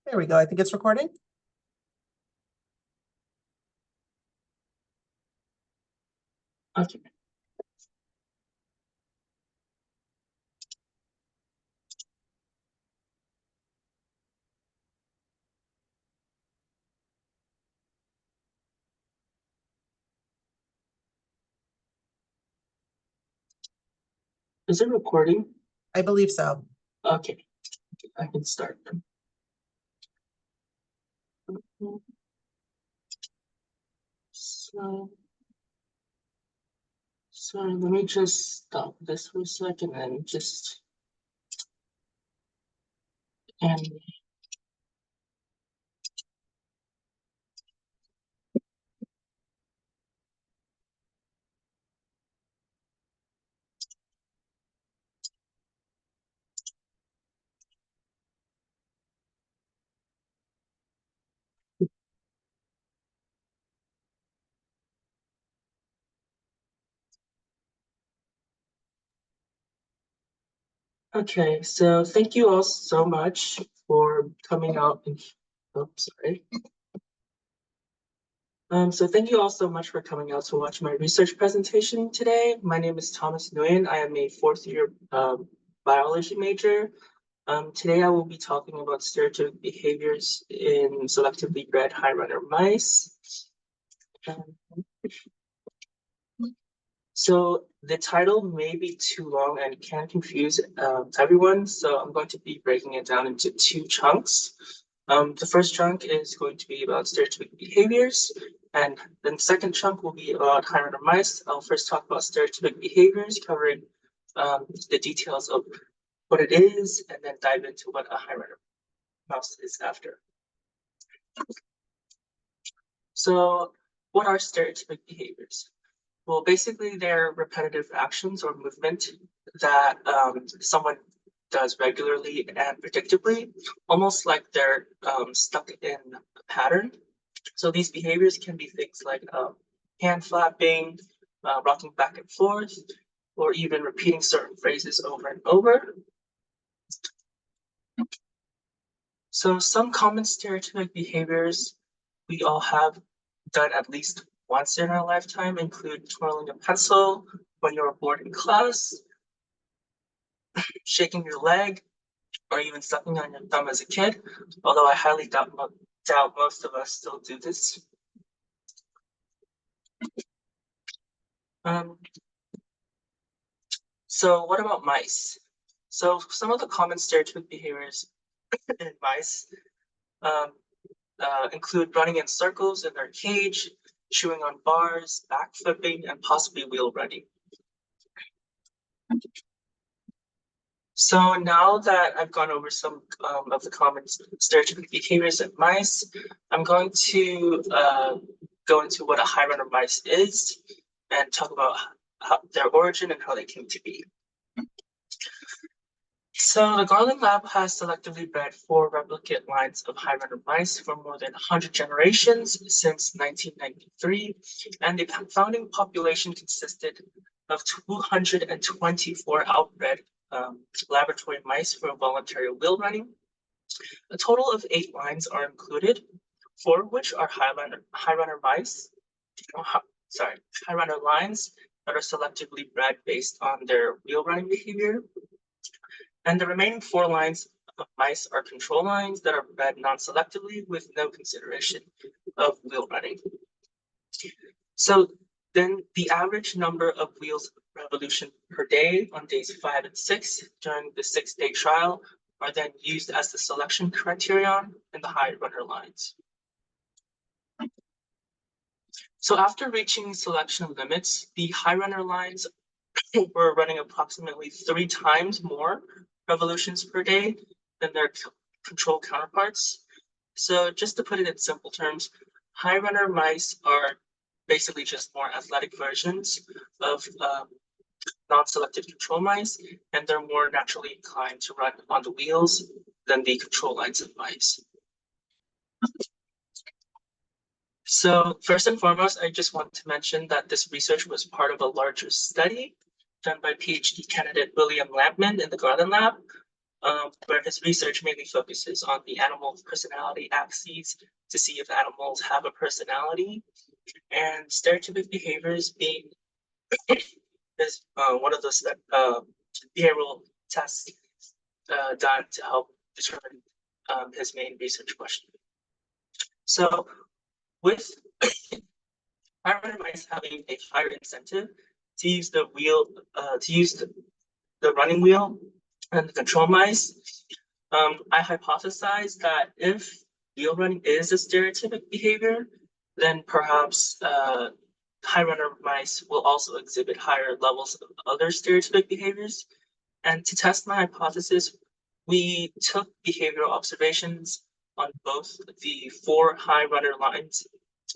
There we go. I think it's recording. Okay. Is it recording? I believe so. Okay, I can start then. So let me just stop this for a second and just okay, so thank you all so much for coming out and sorry. So thank you all so much for coming out to watch my research presentation today. My name is Thomas Nguyen. I am a fourth year biology major. Today I will be talking about stereotypic behaviors in selectively bred high runner mice. So the title may be too long and can confuse everyone, so I'm going to be breaking it down into two chunks. The first chunk is going to be about stereotypic behaviors, and then the second chunk will be about high runner mice. I'll first talk about stereotypic behaviors, covering the details of what it is, and then dive into what a high runner mouse is after. So what are stereotypic behaviors? Well, basically, they're repetitive actions or movement that someone does regularly and predictably, almost like they're stuck in a pattern. So these behaviors can be things like hand flapping, rocking back and forth, or even repeating certain phrases over and over. So some common stereotypic behaviors we all have done at least once in our lifetime include twirling a pencil when you're bored in class, shaking your leg, or even sucking on your thumb as a kid, although I highly doubt most of us still do this. So what about mice? So some of the common stereotypic behaviors in mice include running in circles in their cage, chewing on bars, backflipping, and possibly wheel running. So now that I've gone over some of the common stereotypic behaviors in mice, I'm going to go into what a high runner mice is and talk about their origin and how they came to be. So the Garland Lab has selectively bred 4 replicate lines of high runner mice for more than 100 generations since 1993, and the founding population consisted of 224 outbred laboratory mice for voluntary wheel running. A total of 8 lines are included, 4 of which are high runner mice, high runner lines that are selectively bred based on their wheel running behavior. And the remaining 4 lines of mice are control lines that are bred non-selectively with no consideration of wheel running. So then the average number of wheels revolution per day on days 5 and 6 during the 6-day trial are then used as the selection criterion in the high runner lines. So after reaching selection limits, the high runner lines were running approximately 3 times more revolutions per day than their control counterparts. So just to put it in simple terms, high runner mice are basically just more athletic versions of non-selective control mice, and they're more naturally inclined to run on the wheels than the control lines of mice. So first and foremost, I just want to mention that this research was part of a larger study done by PhD candidate William Lampman in the Garland Lab. where his research mainly focuses on the animal personality axes to see if animals have a personality, and stereotypic behaviors being is one of those behavioral tests done to help determine his main research question. So with higher mice having a higher incentive to use the wheel, to use the running wheel and the control mice, I hypothesized that if wheel running is a stereotypic behavior, then perhaps high runner mice will also exhibit higher levels of other stereotypic behaviors. And to test my hypothesis, we took behavioral observations on both the 4 high runner lines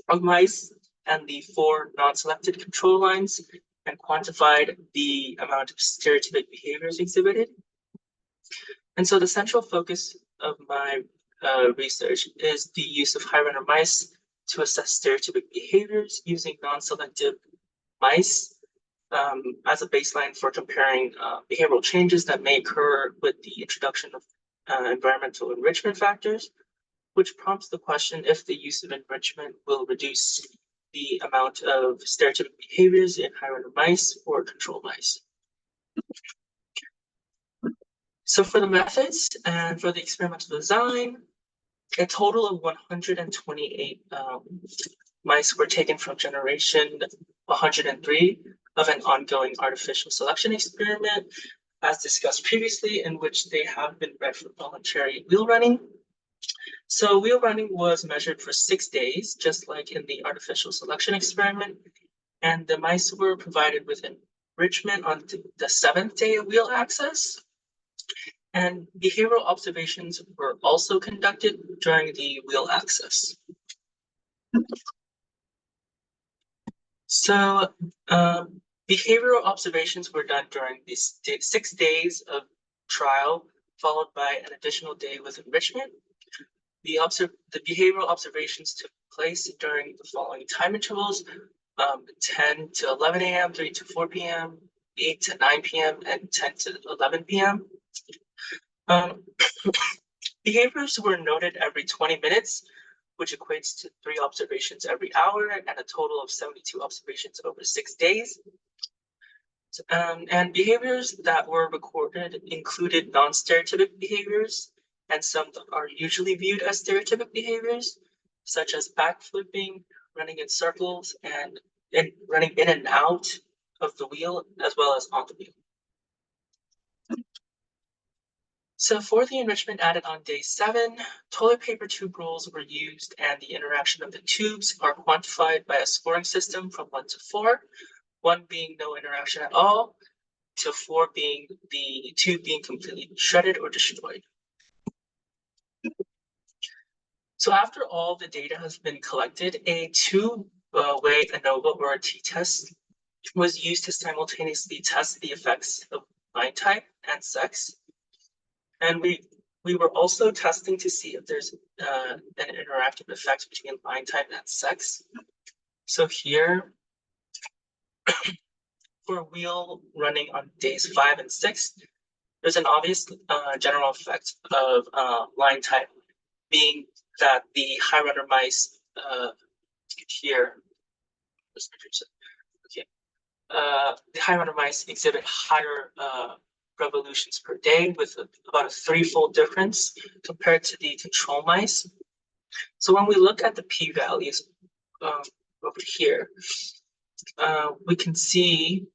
of mice and the 4 non-selected control lines and quantified the amount of stereotypic behaviors exhibited. And so the central focus of my research is the use of high runner mice to assess stereotypic behaviors using non-selective mice as a baseline for comparing behavioral changes that may occur with the introduction of environmental enrichment factors, which prompts the question if the use of enrichment will reduce the amount of stereotypic behaviors in high runner mice or control mice. So for the methods and for the experimental design, a total of 128 mice were taken from generation 103 of an ongoing artificial selection experiment, as discussed previously, in which they have been bred for voluntary wheel running. So wheel running was measured for 6 days, just like in the artificial selection experiment, and the mice were provided with enrichment on the 7th day of wheel access. And behavioral observations were also conducted during the wheel access. So behavioral observations were done during these 6 days of trial, followed by an additional day with enrichment. The behavioral observations took place during the following time intervals: 10 to 11 a.m., 3 to 4 p.m., 8 to 9 p.m., and 10 to 11 p.m. Behaviors were noted every 20 minutes, which equates to 3 observations every hour and a total of 72 observations over 6 days. And behaviors that were recorded included non-stereotypic behaviors and some that are usually viewed as stereotypic behaviors, such as backflipping, running in circles, and running in and out of the wheel, as well as on the wheel. So for the enrichment added on day 7, toilet paper tube rolls were used, and the interaction of the tubes are quantified by a scoring system from 1 to 4, 1 being no interaction at all, to 4 being the tube being completely shredded or destroyed. So after all the data has been collected, a 2-way ANOVA or a t-test was used to simultaneously test the effects of line type and sex. And we were also testing to see if there's an interactive effect between line type and sex. So here, for wheel running on days 5 and 6, there's an obvious general effect of line type, being that the high runner mice here, okay, the high runner mice exhibit higher revolutions per day with about a 3-fold difference compared to the control mice. So when we look at the p-values over here, we can see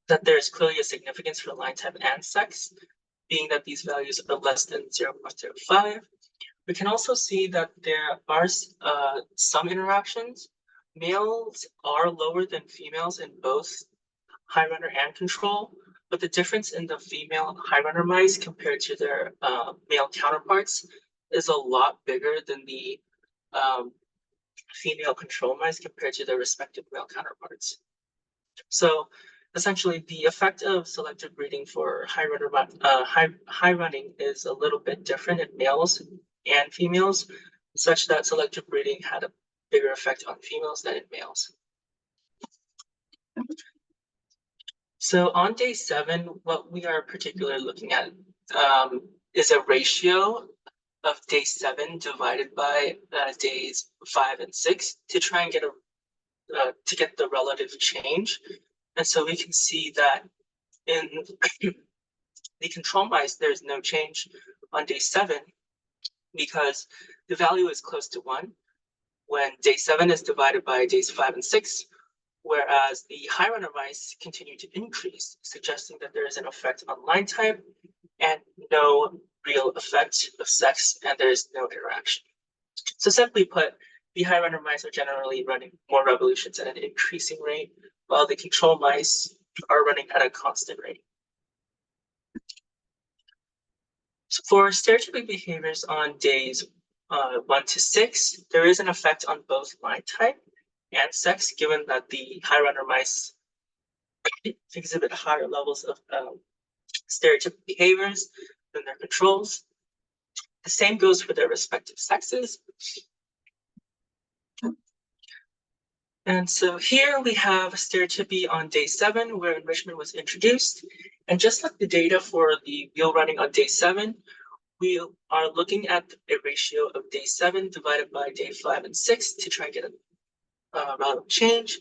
that there's clearly a significance for line type and sex, being that these values are less than 0.05. We can also see that there are some interactions. Males are lower than females in both high runner and control, but the difference in the female high runner mice compared to their male counterparts is a lot bigger than the female control mice compared to their respective male counterparts. So essentially, the effect of selective breeding for high running is a little bit different in males and females, such that selective breeding had a bigger effect on females than in males. So on day 7, what we are particularly looking at is a ratio of day 7 divided by days 5 and 6 to try and get to get the relative change. And so we can see that in the control mice, there's no change on day 7 because the value is close to 1 when day 7 is divided by days 5 and 6, whereas the high runner mice continue to increase, suggesting that there is an effect on line type and no real effect of sex, and there is no interaction. So simply put, the high runner mice are generally running more revolutions at an increasing rate, while the control mice are running at a constant rate. So for stereotypic behaviors on days 1 to 6, there is an effect on both line type and sex, given that the high runner mice exhibit higher levels of stereotypic behaviors than their controls. The same goes for their respective sexes. And so here we have a stereotypy on day 7 where enrichment was introduced. And just like the data for the wheel running on day 7, we are looking at a ratio of day 7 divided by day 5 and 6 to try and get a relative change.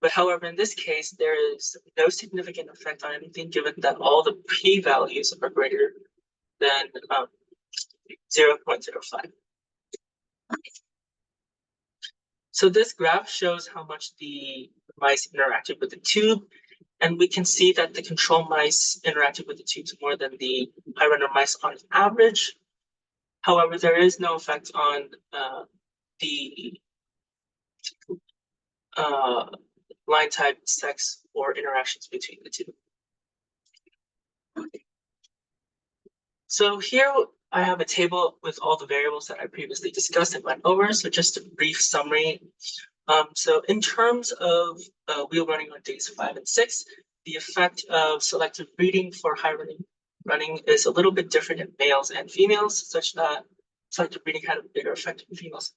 But however, in this case, there is no significant effect on anything given that all the p-values are greater than 0.05. So this graph shows how much the mice interacted with the tube, and we can see that the control mice interacted with the tubes more than the high runner mice on average. However, there is no effect on the line type, sex, or interactions between the two. So here I have a table with all the variables that I previously discussed and went over. So just a brief summary. So in terms of wheel running on days 5 and 6, the effect of selective breeding for high running is a little bit different in males and females, such that selective breeding had a bigger effect in females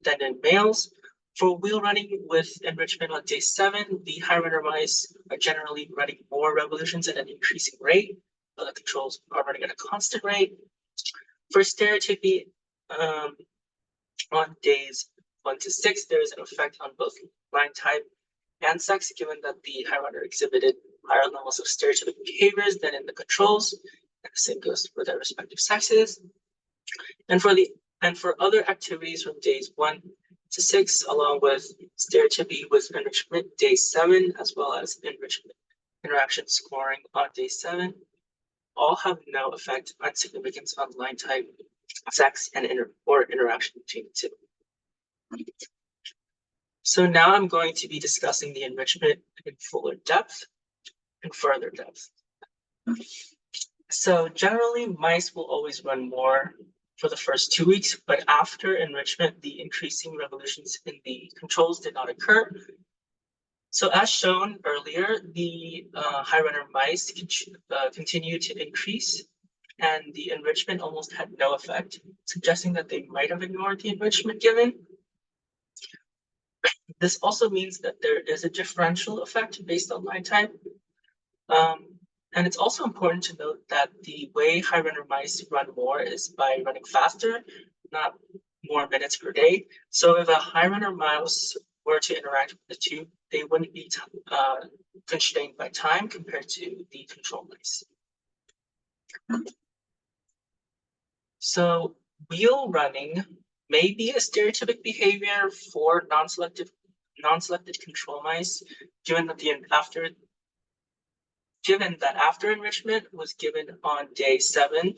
than in males. For wheel running with enrichment on day 7, the high runner mice are generally running more revolutions at an increasing rate, while the controls are running at a constant rate. For stereotypy, on days 1 to 6, there is an effect on both line type and sex, given that the high runner exhibited higher levels of stereotypic behaviors than in the controls, and the same goes for their respective sexes. And for other activities from days 1 to 6, along with stereotypy with enrichment day 7, as well as enrichment interaction scoring on day 7, all have no effect on significance on line type, sex, and interaction between the two. So now I'm going to be discussing the enrichment in fuller depth and further depth. So generally, mice will always run more for the first 2 weeks, but after enrichment, the increasing revolutions in the controls did not occur. So as shown earlier, the high runner mice continue to increase, and the enrichment almost had no effect, suggesting that they might have ignored the enrichment given. This also means that there is a differential effect based on line type. And it's also important to note that the way high runner mice run more is by running faster, not more minutes per day. So if a high runner mouse were to interact with the tube, they wouldn't be constrained by time compared to the control mice. So wheel running may be a stereotypic behavior for non-selected control mice, given that after enrichment was given on day 7,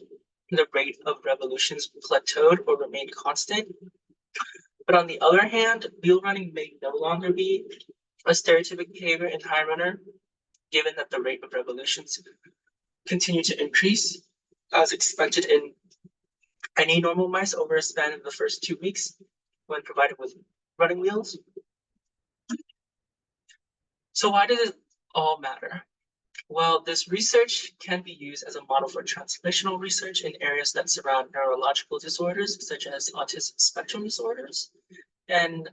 the rate of revolutions plateaued or remained constant. But on the other hand, wheel running may no longer be a stereotypic behavior in high runner, given that the rate of revolutions continue to increase as expected in any normal mice over a span of the first 2 weeks when provided with running wheels. So why does it all matter? Well, this research can be used as a model for translational research in areas that surround neurological disorders, such as autism spectrum disorders. And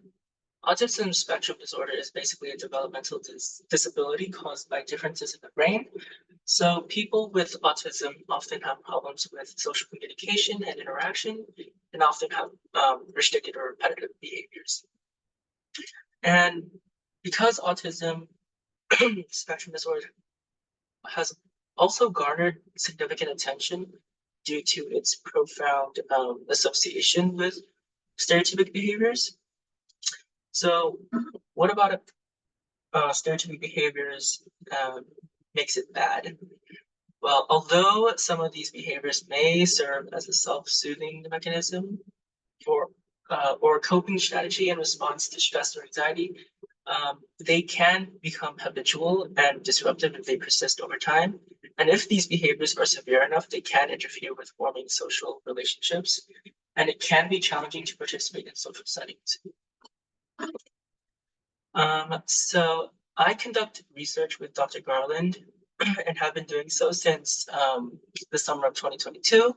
autism spectrum disorder is basically a developmental disability caused by differences in the brain. So people with autism often have problems with social communication and interaction, and often have restricted or repetitive behaviors. And because autism spectrum disorder has also garnered significant attention due to its profound association with stereotypic behaviors. So, what about stereotypic behaviors makes it bad? Well, although some of these behaviors may serve as a self-soothing mechanism for or a coping strategy in response to stress or anxiety, they can become habitual and disruptive if they persist over time. And if these behaviors are severe enough, they can interfere with forming social relationships, and it can be challenging to participate in social settings. So I conduct research with Dr. Garland and have been doing so since the summer of 2022.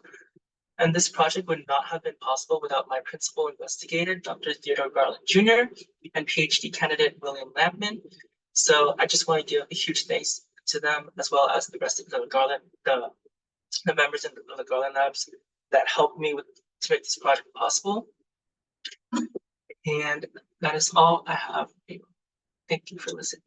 And this project would not have been possible without my principal investigator, Dr. Theodore Garland Jr., and PhD candidate William Lampman. So I just want to give a huge thanks to them, as well as the rest of the Garland, the members of the Garland Labs that helped me to make this project possible. And that is all I have. Thank you for listening.